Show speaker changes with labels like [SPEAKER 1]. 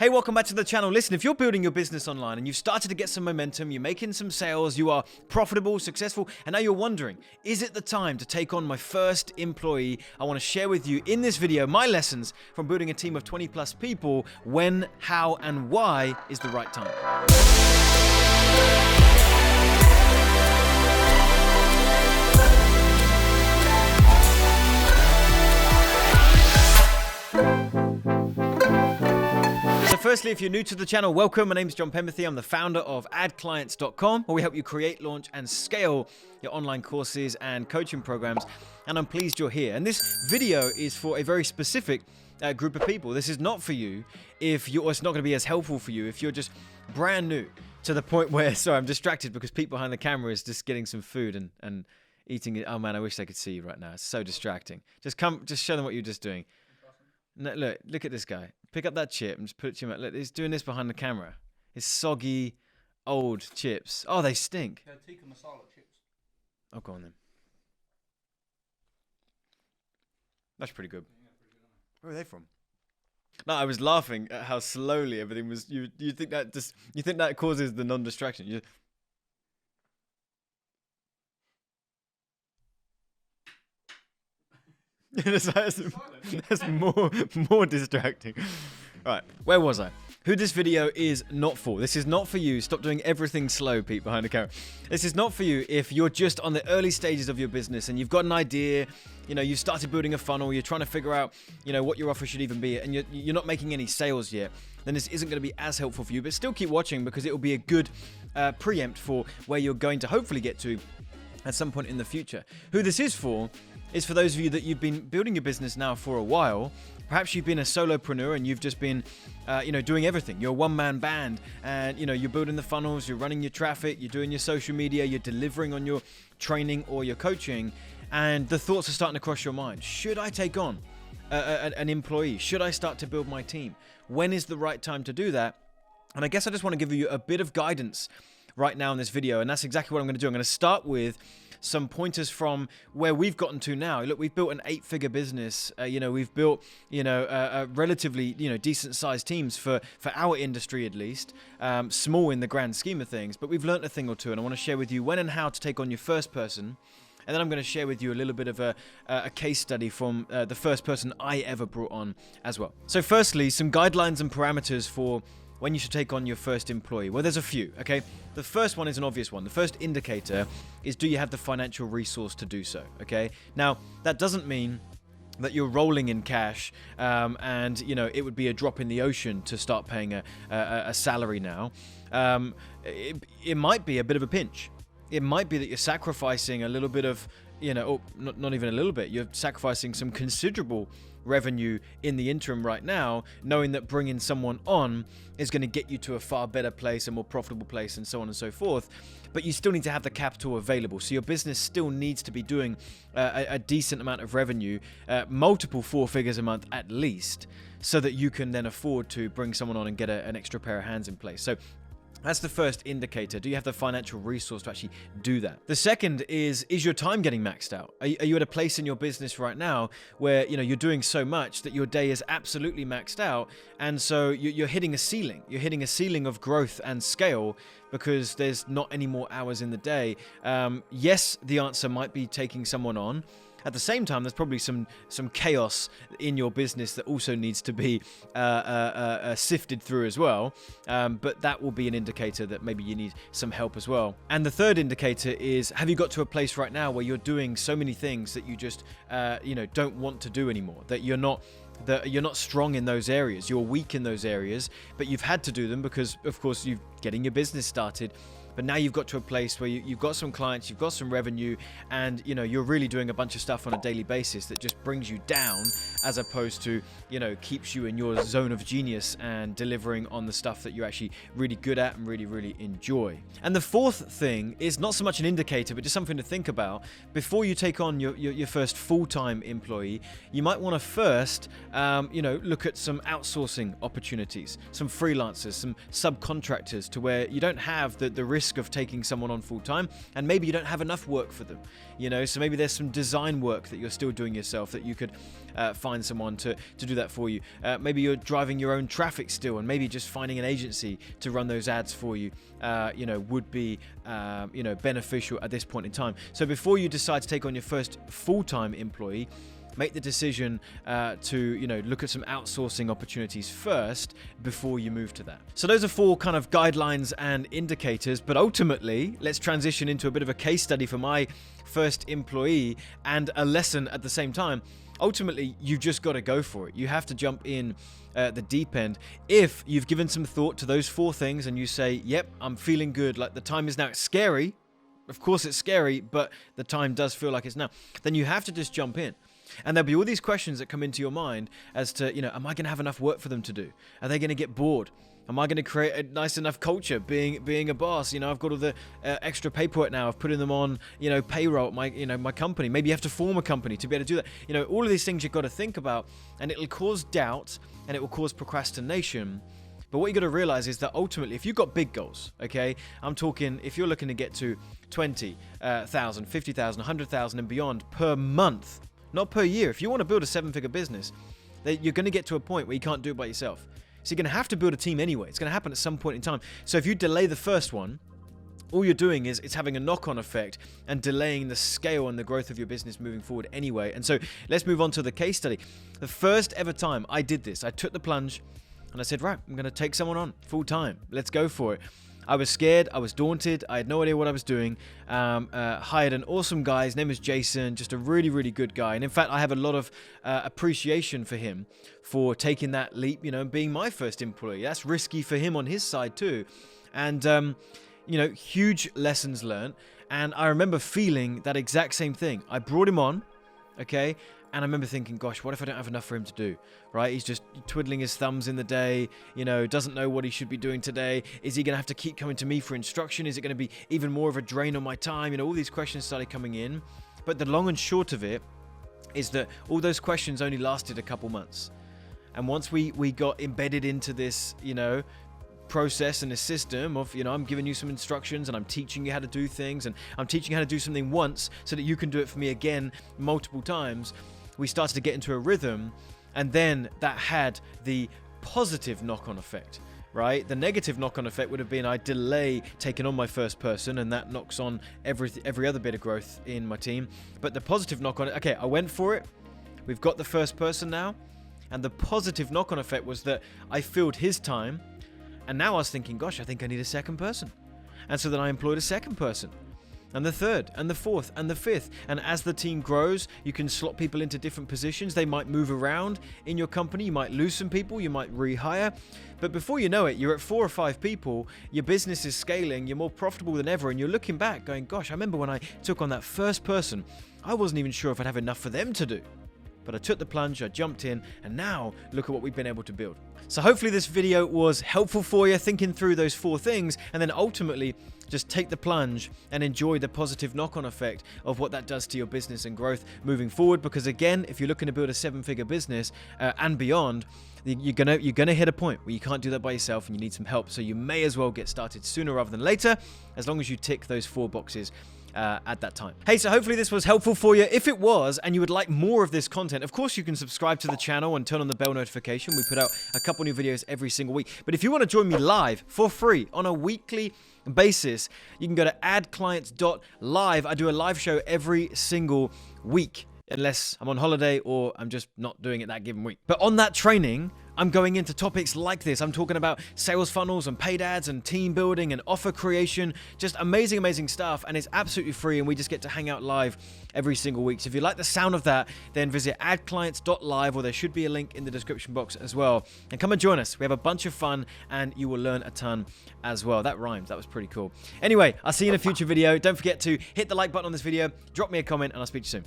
[SPEAKER 1] Hey, welcome back to the channel. Listen, if you're building your business online and you've started to get some momentum, you're making some sales, you are profitable, successful, and now you're wondering, is it the time to take on my first employee? I want to share with you in this video my lessons from building a team of 20 plus people. When, how, and why is the right time. Firstly, if you're new to the channel, welcome. My name is Penberthy. I'm the founder of AdClients.com, where we help you create, launch, and scale your online courses and coaching programs. And I'm pleased you're here. And this video is for a very specific group of people. This is not for you if you're, it's not going to be as helpful for you if you're just brand new to the point where, sorry, I'm distracted because Pete behind the camera is just getting some food and eating it. Oh man, I wish they could see you right now. It's so distracting. Just show them what you're just doing. No, look at this guy. Pick up that chip and just put it to your mouth. Look, he's doing this behind the camera. It's soggy, old chips. Oh, they stink.
[SPEAKER 2] They're tikka masala chips.
[SPEAKER 1] Oh, go on then. That's pretty good.
[SPEAKER 2] Yeah, pretty good, aren't
[SPEAKER 1] Where are they from? No, I was laughing at how slowly everything was. You think that causes the non-distraction? That's more distracting. All right, where was I? Who this video is not for. This is not for you. Stop doing everything slow, Pete, behind the camera. This is not for you if you're just on the early stages of your business and you've got an idea, you've started building a funnel, you're trying to figure out, what your offer should even be, and you're not making any sales yet. Then this isn't going to be as helpful for you, but still keep watching because it will be a good preempt for where you're going to hopefully get to at some point in the future. Who this is for those of you that you've been building your business now for a while. Perhaps you've been a solopreneur and you've just been, doing everything. You're a one-man band and, you're building the funnels, you're running your traffic, you're doing your social media, you're delivering on your training or your coaching, and the thoughts are starting to cross your mind. Should I take on an employee? Should I start to build my team? When is the right time to do that? And I guess I just want to give you a bit of guidance right now in this video, and that's exactly what I'm going to do. I'm going to start with some pointers from where we've gotten to now. Look, we've built an 8-figure business. We've built, a relatively, decent-sized teams for our industry at least. Small in the grand scheme of things, but we've learned a thing or two, and I want to share with you when and how to take on your first person. And then I'm going to share with you a little bit of a case study from the first person I ever brought on as well. So firstly, some guidelines and parameters for when you should take on your first employee. Well, there's a few, okay? The first one is an obvious one. The first indicator is, do you have the financial resource to do so, okay? Now, that doesn't mean that you're rolling in cash and, it would be a drop in the ocean to start paying a salary now. It might be a bit of a pinch. It might be that you're sacrificing a little bit of, or not even a little bit, you're sacrificing some considerable revenue in the interim right now, knowing that bringing someone on is going to get you to a far better place, a more profitable place, and so on and so forth. But you still need to have the capital available. So your business still needs to be doing a decent amount of revenue, multiple 4 figures a month at least, so that you can then afford to bring someone on and get an extra pair of hands in place. So that's the first indicator. Do you have the financial resource to actually do that? The second is your time getting maxed out? Are you at a place in your business right now where you're doing so much that your day is absolutely maxed out, and so you're hitting a ceiling. You're hitting a ceiling of growth and scale because there's not any more hours in the day. Yes, the answer might be taking someone on. At the same time, there's probably some chaos in your business that also needs to be sifted through as well. But that will be an indicator that maybe you need some help as well. And the third indicator is, have you got to a place right now where you're doing so many things that you just don't want to do anymore? That you're not strong in those areas, you're weak in those areas, but you've had to do them because, of course, you're getting your business started. But now you've got to a place where you've got some clients, you've got some revenue, and you're really doing a bunch of stuff on a daily basis that just brings you down, as opposed to keeps you in your zone of genius and delivering on the stuff that you're actually really good at and really, really enjoy. And the fourth thing is not so much an indicator, but just something to think about. Before you take on your first full-time employee, you might want to first look at some outsourcing opportunities, some freelancers, some subcontractors, to where you don't have the risk risk of taking someone on full time, and maybe you don't have enough work for them, so maybe there's some design work that you're still doing yourself that you could find someone to do that for you. Maybe you're driving your own traffic still, and maybe just finding an agency to run those ads for you, would be, beneficial at this point in time. So before you decide to take on your first full-time employee, make the decision to look at some outsourcing opportunities first before you move to that. So those are 4 kind of guidelines and indicators, but ultimately let's transition into a bit of a case study for my first employee and a lesson at the same time. Ultimately, you've just got to go for it. You have to jump in the deep end. If you've given some thought to those 4 things and you say, yep, I'm feeling good, like the time is now. It's scary. Of course it's scary, but the time does feel like it's now. Then you have to just jump in. And there'll be all these questions that come into your mind as to, am I going to have enough work for them to do? Are they going to get bored? Am I going to create a nice enough culture being a boss? I've got all the extra paperwork now. I've put them on, payroll at my company. Maybe you have to form a company to be able to do that. All of these things you've got to think about, and it'll cause doubt and it will cause procrastination. But what you got to realize is that ultimately, if you've got big goals, okay, I'm talking if you're looking to get to 20,000, 50,000, 100,000 and beyond per month, not per year. If you want to build a 7-figure business, you're going to get to a point where you can't do it by yourself. So you're going to have to build a team anyway. It's going to happen at some point in time. So if you delay the first one, all you're doing is it's having a knock-on effect and delaying the scale and the growth of your business moving forward anyway. And so let's move on to the case study. The first ever time I did this, I took the plunge and I said, right, I'm going to take someone on full time. Let's go for it. I was scared. I was daunted. I had no idea what I was doing. Hired an awesome guy. His name is Jason, just a really, really good guy. And in fact, I have a lot of appreciation for him for taking that leap, and being my first employee. That's risky for him on his side too. And, huge lessons learned. And I remember feeling that exact same thing. I brought him on, okay? And I remember thinking, gosh, what if I don't have enough for him to do, right? He's just twiddling his thumbs in the day, doesn't know what he should be doing today. Is he going to have to keep coming to me for instruction? Is it going to be even more of a drain on my time? All these questions started coming in. But the long and short of it is that all those questions only lasted a couple months. And once we got embedded into this, process and a system of, I'm giving you some instructions and I'm teaching you how to do things, and I'm teaching you how to do something once so that you can do it for me again multiple times, we started to get into a rhythm. And then that had the positive knock-on effect, right? The negative knock-on effect would have been I delay taking on my first person, and that knocks on every other bit of growth in my team. But the positive knock-on, okay, I went for it. We've got the first person now. And the positive knock-on effect was that I filled his time. And now I was thinking, gosh, I think I need a second person. And so then I employed a second person, and the third, and the fourth, and the fifth. And as the team grows, you can slot people into different positions. They might move around in your company. You might lose some people. You might rehire. But before you know it, you're at 4 or 5 people. Your business is scaling. You're more profitable than ever. And you're looking back going, gosh, I remember when I took on that first person, I wasn't even sure if I'd have enough for them to do. But I took the plunge, I jumped in, and now look at what we've been able to build. So hopefully this video was helpful for you, thinking through those 4 things, and then ultimately just take the plunge and enjoy the positive knock-on effect of what that does to your business and growth moving forward. Because again, if you're looking to build a 7-figure business and beyond, you're gonna hit a point where you can't do that by yourself and you need some help. So you may as well get started sooner rather than later, as long as you tick those 4 boxes at that time. Hey, so hopefully this was helpful for you. If it was, and you would like more of this content, of course you can subscribe to the channel and turn on the bell notification. We put out a couple new videos every single week. But if you want to join me live for free on a weekly basis, you can go to AdClients.live. I do a live show every single week, unless I'm on holiday or I'm just not doing it that given week. But on that training, I'm going into topics like this. I'm talking about sales funnels and paid ads and team building and offer creation. Just amazing, amazing stuff. And it's absolutely free. And we just get to hang out live every single week. So if you like the sound of that, then visit AdClients.live, or there should be a link in the description box as well. And come and join us. We have a bunch of fun and you will learn a ton as well. That rhymes. That was pretty cool. Anyway, I'll see you in a future video. Don't forget to hit the like button on this video, drop me a comment, and I'll speak to you soon.